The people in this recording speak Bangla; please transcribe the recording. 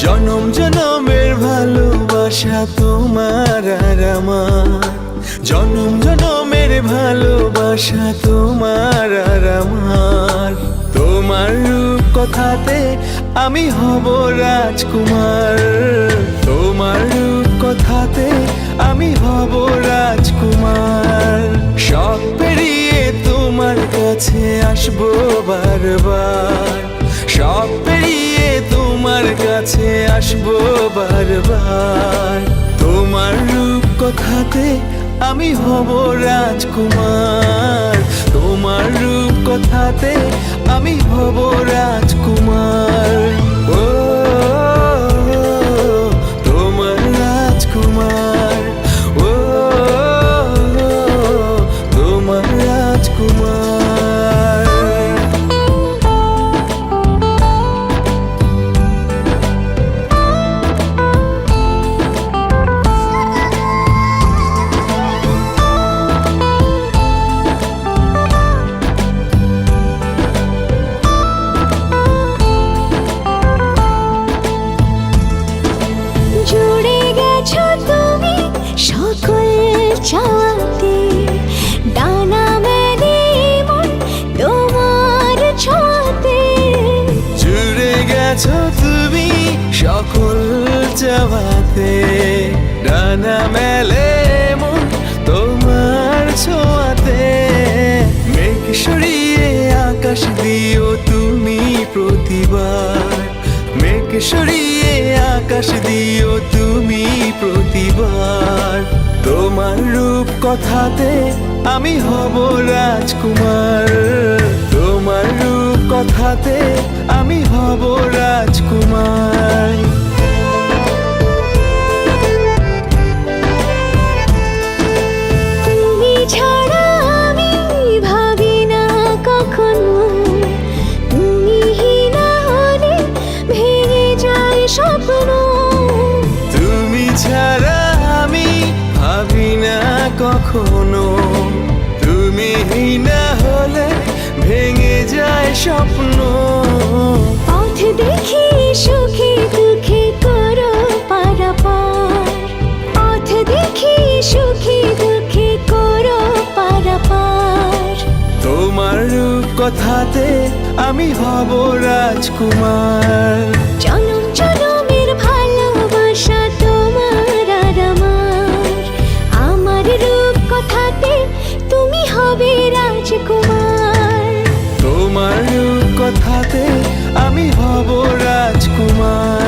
জনম জনমের ভালোবাসা তোমার আর আমার, জনম জনমের ভালোবাসা তোমার আর আমার। তোমার রূপ কথাতে আমি হব রাজকুমার, তোমার রূপ কথাতে আমি হব রাজকুমার। সব পেরিয়ে তোমার কাছে আসবো বারবার, সব পেরিয়ে তোমার কাছে আসবো বারবার। তোমার রূপ কথাতে আমি হব রাজকুমার, তোমার রূপ কথাতে আমি হব রাজকুমার। ও তোমার রাজকুমার, ও তোমার রাজকুমার। চাওয়াতে ডানা মেলে মন তোমার ছোঁয়াতে, জুড়ে গেছো তুমি সকল চাওয়াতে, ডানা মেলে মন তোমার ছোঁয়াতে। মেঘ সরিয়ে আকাশ দিও তুমি প্রতিবার, মেঘ সরিয়ে আকাশ দিও তুমি প্রতিবার। তোমার রূপ কথাতে আমি হব রাজকুমার, তোমার রূপ কথাতে আমি হব রাজকুমার। তুমি ছাড়া আমি ভাবি না কখনো, তুমি না হলে ভেঙে যায় স্বপ্ন। তুমি ছাড়া আমি ভাবি না কখনো, তুমি না হলে ভেঙে যায় স্বপ্ন। পথ দেখি সুখে দুঃখে করো পারাপার, পথ দেখি সুখে দুঃখে করো পারাপার। তোমার রূপ কথাতে আমি হব রাজকুমার, জনম জনমের ভালোবাসা তোমার আর আমার। আমার রূপ কথাতে তুমি হবে রাজকুমার, তোমার রূপ কথাতে আমি হব রাজকুমার।